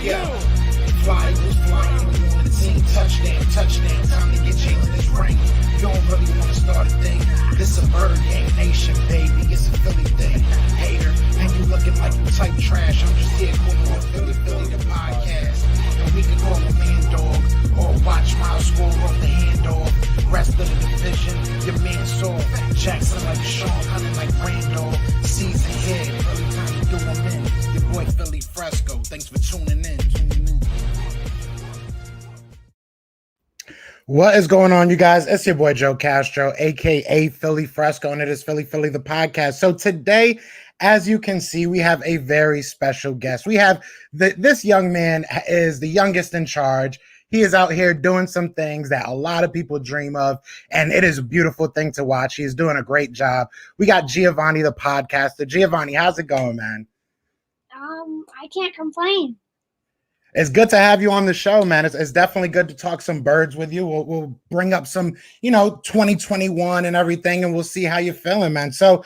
Yeah. Fly Eagles flying on the team. Touchdown, touchdown. Time to get Jalen this ring. You don't really want to start a thing. This a Bird Gang Nation, baby. It's a Philly thing. Hater, and you looking like you type trash. I'm just here calling on Philly the podcast. And we can call a man dog or watch Miles score off the handoff. Rest of the division, your man Saul Jackson like Sean, hunting like Randolph. Season here, early time to do them in. Your boy Philly Fresco. Thanks for tuning in. What is going on, you guys? It's your boy Joe Castro, aka Philly Fresco, and it is Philly the podcast. So today, as you can see, we have a very special guest. We have this young man is the youngest in charge. He is out here doing some things that a lot of people dream of, and it is a beautiful thing to watch. He's doing a great job. We got Giovanni, the podcaster. Giovanni, how's it going, man? I can't complain. It's good to have you on the show, man. It's definitely good to talk some birds with you. We'll bring up some, 2021 and everything, and we'll see how you're feeling, man. So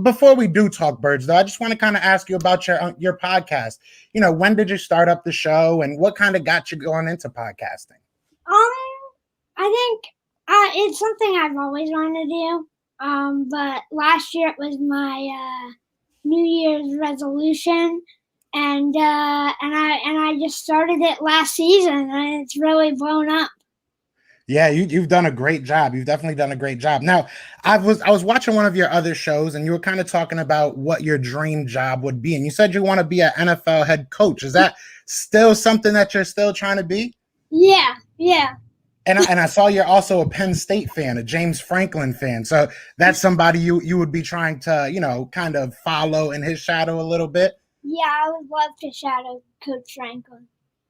before we do talk birds, though, I just want to kind of ask you about your podcast. When did you start up the show, and what kind of got you going into podcasting? I think it's something I've always wanted to do. But last year it was my New Year's resolution. And I just started it last season, and it's really blown up. Yeah, you've done a great job. You've definitely done a great job. Now, I was watching one of your other shows, and you were kind of talking about what your dream job would be, and you said you want to be an NFL head coach. Is that still something that you're still trying to be? Yeah. And I saw you're also a Penn State fan, a James Franklin fan. So that's somebody you would be trying to, kind of follow in his shadow a little bit. Yeah, I would love to shadow Coach Franklin.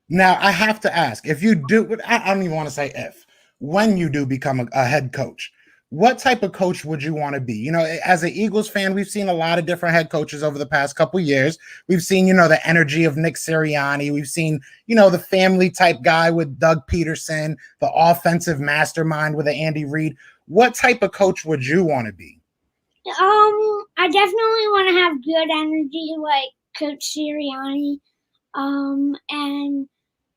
Now, I have to ask, if you do, I don't even want to say if, when you do become a head coach, what type of coach would you want to be? As an Eagles fan, we've seen a lot of different head coaches over the past couple years. We've seen, the energy of Nick Sirianni. We've seen, the family type guy with Doug Peterson, the offensive mastermind with Andy Reid. What type of coach would you want to be? I definitely want to have good energy, like Coach Sirianni, and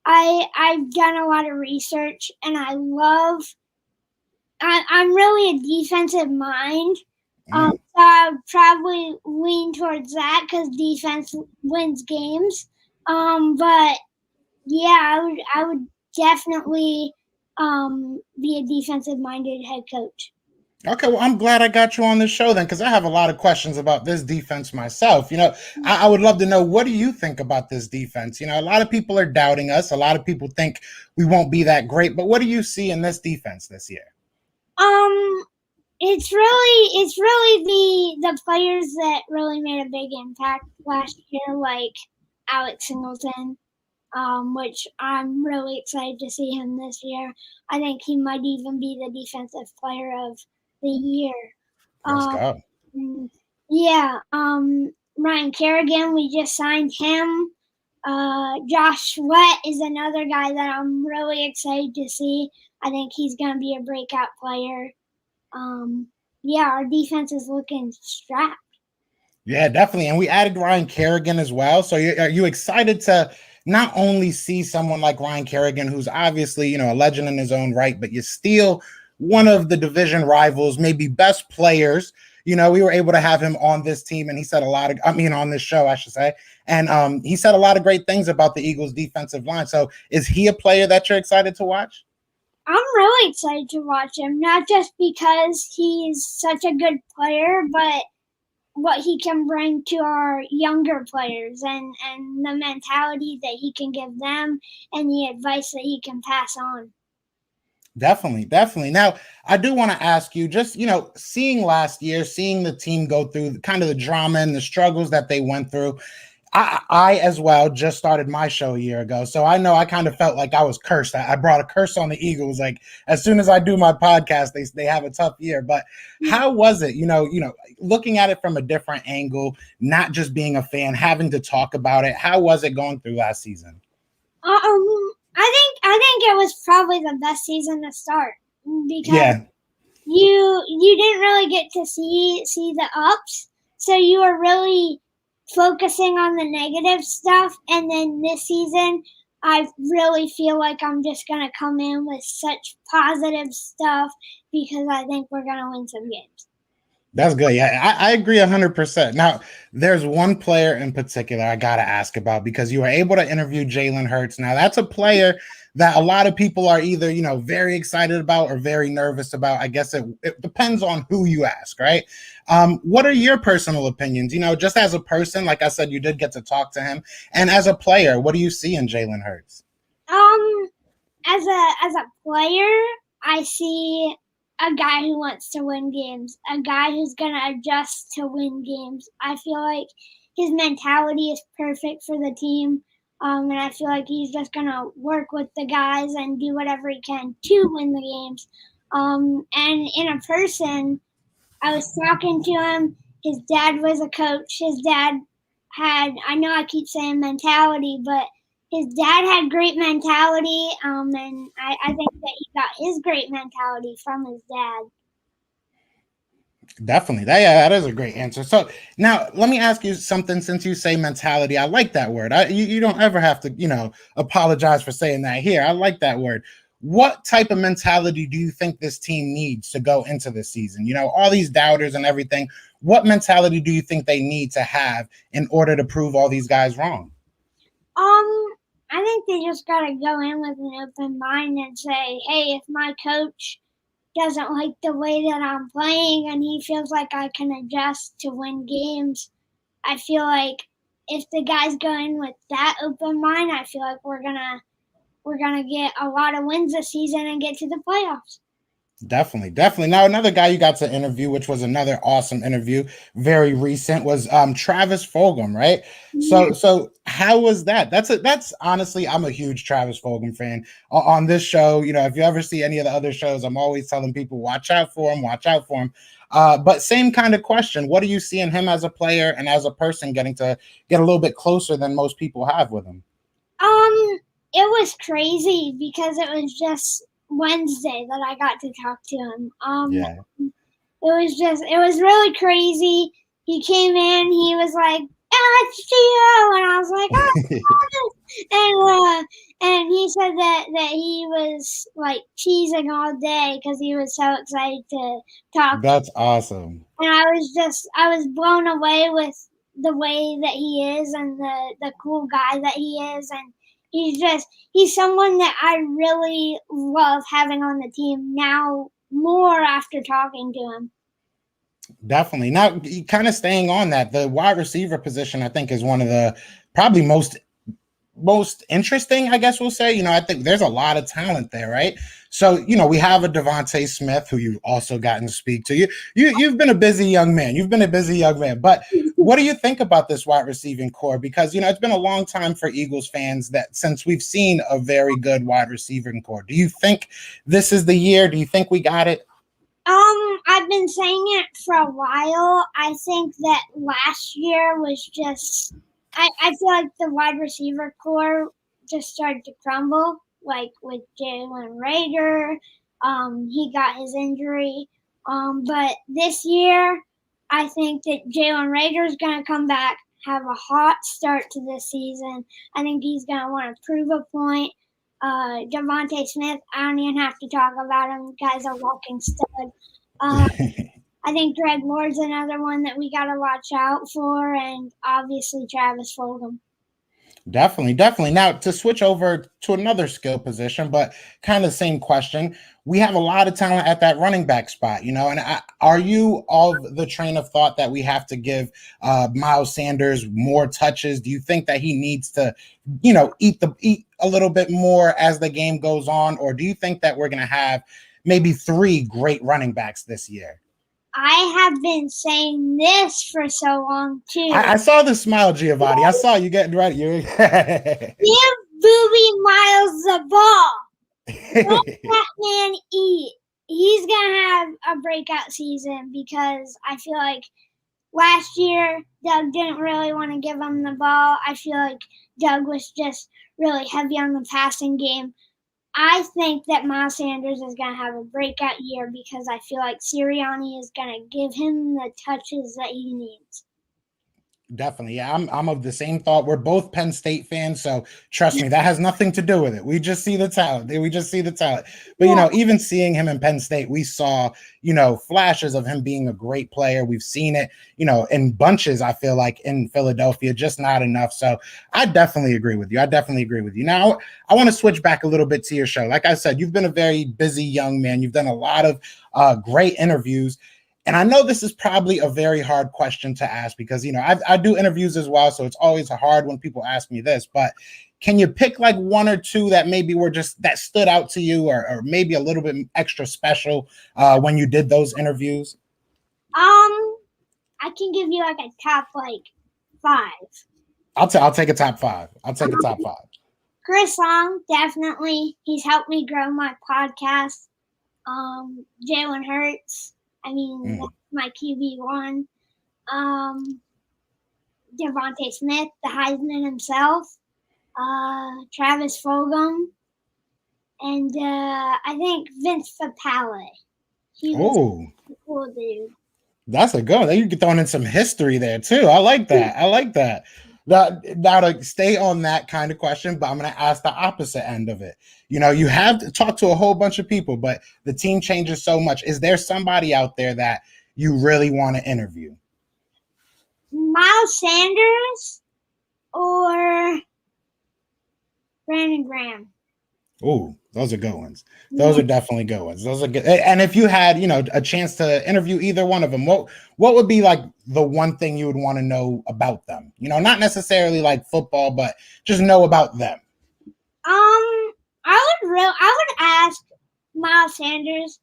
I've done a lot of research, and I'm really a defensive mind, so I would probably lean towards that because defense wins games. But yeah, I would definitely be a defensive minded head coach. Okay, well, I'm glad I got you on this show then, because I have a lot of questions about this defense myself. I would love to know, what do you think about this defense? A lot of people are doubting us. A lot of people think we won't be that great. But what do you see in this defense this year? It's really the players that really made a big impact last year, like Alex Singleton, which I'm really excited to see him this year. I think he might even be the defensive player of the year. Let's go. Yeah. Ryan Kerrigan, we just signed him. Josh Sweat is another guy that I'm really excited to see. I think he's going to be a breakout player. Yeah, our defense is looking strapped. Yeah, definitely. And we added Ryan Kerrigan as well. So are you excited to not only see someone like Ryan Kerrigan, who's obviously, a legend in his own right, but you're still one of the division rivals, maybe best players. We were able to have him on this team, and he said on this show, I should say. And he said a lot of great things about the Eagles defensive line. So is he a player that you're excited to watch? I'm really excited to watch him, not just because he's such a good player, but what he can bring to our younger players and the mentality that he can give them and the advice that he can pass on. Definitely. Now, I do want to ask you, just, seeing last year, seeing the team go through kind of the drama and the struggles that they went through. I as well just started my show a year ago. So I know I kind of felt like I was cursed. I brought a curse on the Eagles. Like, as soon as I do my podcast, they have a tough year. But how was it, looking at it from a different angle, not just being a fan, having to talk about it? How was it going through last season? I think it was probably the best season to start because you didn't really get to see the ups, so you were really focusing on the negative stuff. And then this season, I really feel like I'm just going to come in with such positive stuff because I think we're going to win some games. That's good. Yeah, I agree 100%. Now, there's one player in particular I got to ask about because you were able to interview Jalen Hurts. Now, that's a player that a lot of people are either, very excited about or very nervous about. I guess it depends on who you ask, right? What are your personal opinions? Just as a person, like I said, you did get to talk to him. And as a player, what do you see in Jalen Hurts? As a player, I see a guy who wants to win games, a guy who's going to adjust to win games. I feel like his mentality is perfect for the team, and I feel like he's just going to work with the guys and do whatever he can to win the games. And in a person, I was talking to him. His dad was a coach. His dad had, I know I keep saying mentality, but his dad had great mentality, and I think that he got his great mentality from his dad. Definitely. That is a great answer. So now let me ask you something. Since you say mentality, I like that word. You don't ever have to, apologize for saying that here. I like that word. What type of mentality do you think this team needs to go into the season? All these doubters and everything. What mentality do you think they need to have in order to prove all these guys wrong? I think they just got to go in with an open mind and say, hey, if my coach doesn't like the way that I'm playing and he feels like I can adjust to win games, I feel like if the guys go in with that open mind, I feel like we're gonna get a lot of wins this season and get to the playoffs. Definitely. Now, another guy you got to interview, which was another awesome interview, very recent, was Travis Fulgum, right? Yeah. So how was that? That's honestly, I'm a huge Travis Fulgum fan. On this show, if you ever see any of the other shows, I'm always telling people, watch out for him. But same kind of question. What do you see in him as a player and as a person getting to get a little bit closer than most people have with him? It was crazy because it was just Wednesday that I got to talk to him. Yeah. It was really crazy. He came in, he was like, it's Gio, and I was like, oh, and he said that he was like cheesing all day because he was so excited to talk. That's awesome. And I was blown away with the way that he is and the cool guy that he is, and he's someone that I really love having on the team now more after talking to him. Definitely. Now, kind of staying on that, the wide receiver position, I think, is one of the probably most interesting, I guess we'll say. I think there's a lot of talent there, right? So, we have a Devontae Smith, who you've also gotten to speak to. You've been a busy young man. But what do you think about this wide receiving core? Because, it's been a long time for Eagles fans that since we've seen a very good wide receiving core. Do you think this is the year? Do you think we got it? I've been saying it for a while. I think that last year was just, I feel like the wide receiver core just started to crumble, like with Jalen Reagor. He got his injury. But this year, I think that Jalen Reagor is going to come back, have a hot start to this season. I think he's going to want to prove a point. Devontae Smith, I don't even have to talk about him. The guy's a walking stud. I think Greg Ward's another one that we got to watch out for, and obviously Travis Fulgham. Definitely. Now, to switch over to another skill position, but kind of the same question, we have a lot of talent at that running back spot, and are you of the train of thought that we have to give Miles Sanders more touches? Do you think that he needs to, eat a little bit more as the game goes on, or do you think that we're going to have maybe 3 great running backs this year? I have been saying this for so long too. I saw the smile, Giovanni. I saw you getting ready. Give Booby Miles the ball. Let that man eat. He's gonna have a breakout season because I feel like last year Doug didn't really want to give him the ball. I feel like Doug was just really heavy on the passing game. I think that Miles Sanders is going to have a breakout year because I feel like Sirianni is going to give him the touches that he needs. Definitely. Yeah, I'm of the same thought. We're both Penn State fans, so trust me, that has nothing to do with it. We just see the talent. We just see the talent. But Yeah. even seeing him in Penn State, we saw, flashes of him being a great player. We've seen it, in bunches, I feel like, in Philadelphia, just not enough. So I definitely agree with you. I definitely agree with you. Now, I want to switch back a little bit to your show. Like I said, you've been a very busy young man. You've done a lot of great interviews. And I know this is probably a very hard question to ask because, I do interviews as well. So it's always hard when people ask me this. But can you pick like one or two that maybe were just that stood out to you or maybe a little bit extra special when you did those interviews? I can give you like a top like 5. I'll take a top 5. I'll take a top 5. Chris Long, definitely. He's helped me grow my podcast. Jalen Hurts. I mean, that's my QB1. Devontae Smith, the Heisman himself. Travis Fulgum. And I think Vince Papale. He was a cool dude. That's a good one. You get thrown in some history there too. I like that. I like that. Now to stay on that kind of question, but I'm going to ask the opposite end of it. You have to talk to a whole bunch of people, but the team changes so much. Is there somebody out there that you really want to interview? Miles Sanders or Brandon Graham? Oh, those are good ones. Those are definitely good ones. Those are good. And if you had, a chance to interview either one of them, what would be like the one thing you would want to know about them? Not necessarily like football, but just know about them. I would ask Miles Sanders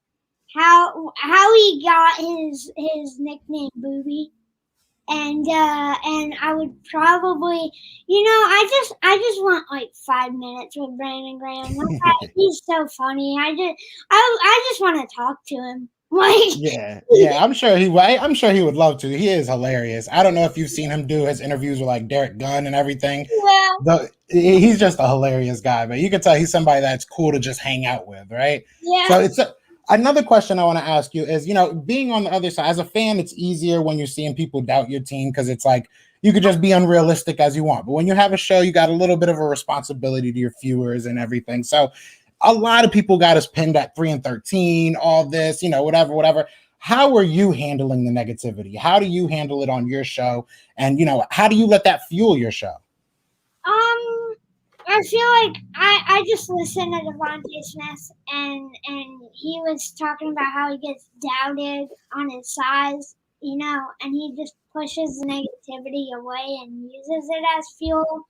how he got his nickname Booby. And I would probably, I just want like 5 minutes with Brandon Graham. He's so funny. I just want to talk to him. Yeah. I'm sure he would love to. He is hilarious. I don't know if you've seen him do his interviews with like Derek Gunn and everything. Yeah. He's just a hilarious guy, but you can tell he's somebody that's cool to just hang out with, right? Yeah. So another question I want to ask you is, being on the other side as a fan, it's easier when you're seeing people doubt your team because it's like you could just be unrealistic as you want. But when you have a show, you got a little bit of a responsibility to your viewers and everything. So a lot of people got us pinned at 3-13, all this, whatever. How are you handling the negativity? How do you handle it on your show? And, how do you let that fuel your show? I feel like I just listened to Devontae Smith and he was talking about how he gets doubted on his size, and he just pushes the negativity away and uses it as fuel.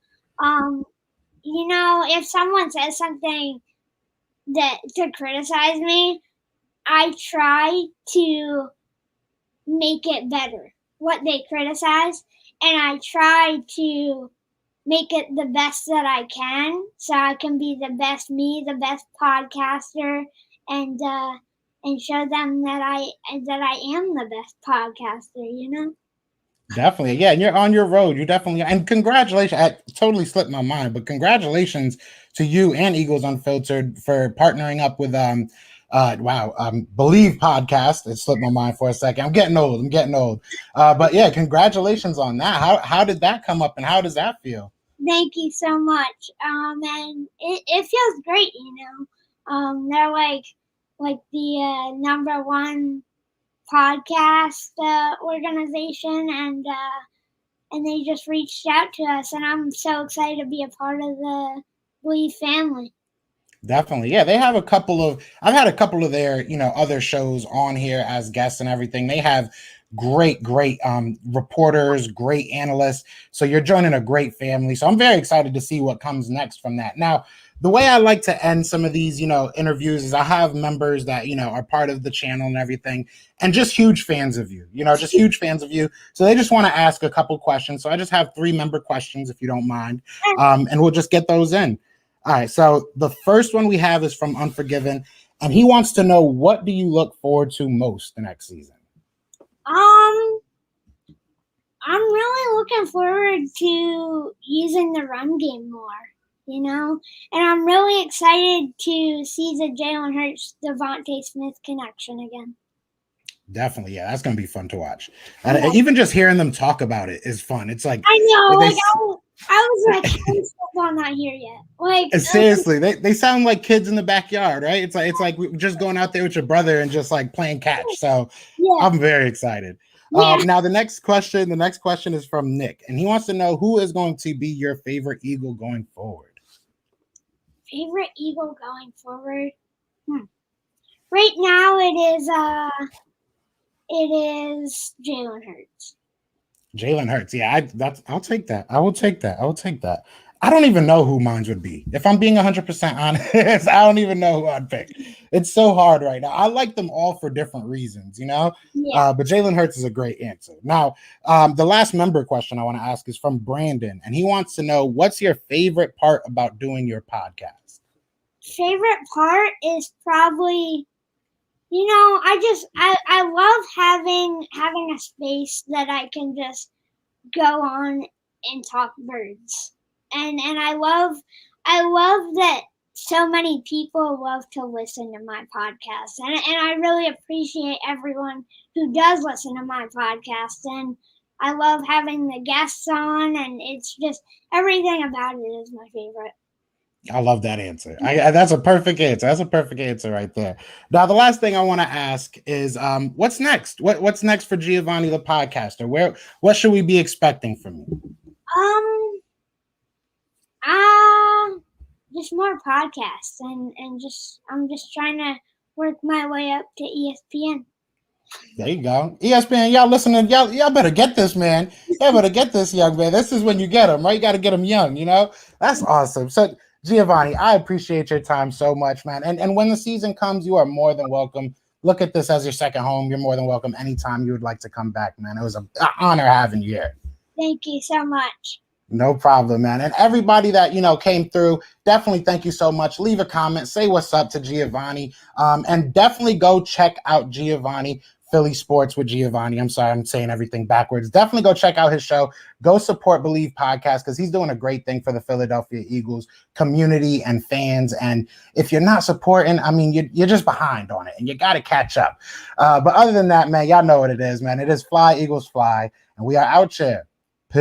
If someone says something to criticize me, I try to make it better, what they criticize, and I try to make it the best that I can so I can be the best me, the best podcaster, and show them that I am the best podcaster, Definitely. Yeah, and you're on your road. You definitely, and congratulations. I totally slipped my mind, but congratulations to you and Eagles Unfiltered for partnering up with Believe podcast. It slipped my mind for a second. I'm getting old. But yeah, congratulations on that. How did that come up and how does that feel? Thank you so much. And it feels great, they're like the number one podcast organization, and they just reached out to us, and I'm so excited to be a part of the Believe family. Definitely. Yeah, they have I've had a couple of their, other shows on here as guests and everything. They have great reporters, great analysts. So you're joining a great family. So I'm very excited to see what comes next from that. Now, the way I like to end some of these, interviews is I have members that, are part of the channel and everything and just huge fans of you, just huge fans of you. So they just want to ask a couple questions. So I just have 3 member questions, if you don't mind. And we'll just get those in. All right. So the first one we have is from Unforgiven, and he wants to know, what do you look forward to most the next season? I'm really looking forward to using the run game more, and I'm really excited to see the Jalen Hurts, Devontae Smith connection again. Definitely, yeah, that's gonna be fun to watch. And Yeah. even just hearing them talk about it is fun. It's like I know, they, like I was like, how is football not here yet? Like seriously, they sound like kids in the backyard, right? It's like just going out there with your brother and just like playing catch. So yeah, I'm very excited. yeah. Now the next question is from Nick, and he wants to know who is going to be your favorite Eagle going forward. Favorite Eagle going forward? Right now it is Jalen Hurts. Jalen Hurts. Yeah, I'll take that. I will take that. I don't even know who mine would be. If I'm being 100% honest, I don't even know who I'd pick. It's so hard right now. I like them all for different reasons, you know? Yeah. But Jalen Hurts is a great answer. Now, the last member question I want to ask is from Brandon, and he wants to know, what's your favorite part about doing your podcast? Favorite part is probably, I love having a space that I can just go on and talk birds. And I love that so many people love to listen to my podcast. And I really appreciate everyone who does listen to my podcast. And I love having the guests on, and it's just everything about it is my favorite. I love that answer. That's a perfect answer. That's a perfect answer right there. Now, the last thing I want to ask is, what's next? What's next for Giovanni the podcaster? What should we be expecting from you? Just more podcasts, and I'm just trying to work my way up to ESPN. There you go. ESPN, y'all listening, y'all better get this, man. Y'all better get this, young man. This is when you get them, right? You got to get them young, you know? That's awesome. So, Giovanni, I appreciate your time so much, man. And when the season comes, you are more than welcome. Look at this as your second home. You're more than welcome anytime you would like to come back, man. It was an honor having you here. Thank you so much. No problem, man. And everybody that, came through, definitely thank you so much. Leave a comment, say what's up to Giovanni, and definitely go check out Giovanni, Philly Sports with Giovanni. I'm sorry, I'm saying everything backwards. Definitely go check out his show. Go support Believe Podcast, because he's doing a great thing for the Philadelphia Eagles community and fans. And if you're not supporting, I mean, you're just behind on it, and you got to catch up. But other than that, man, y'all know what it is, man. It is Fly, Eagles Fly, and we are out here.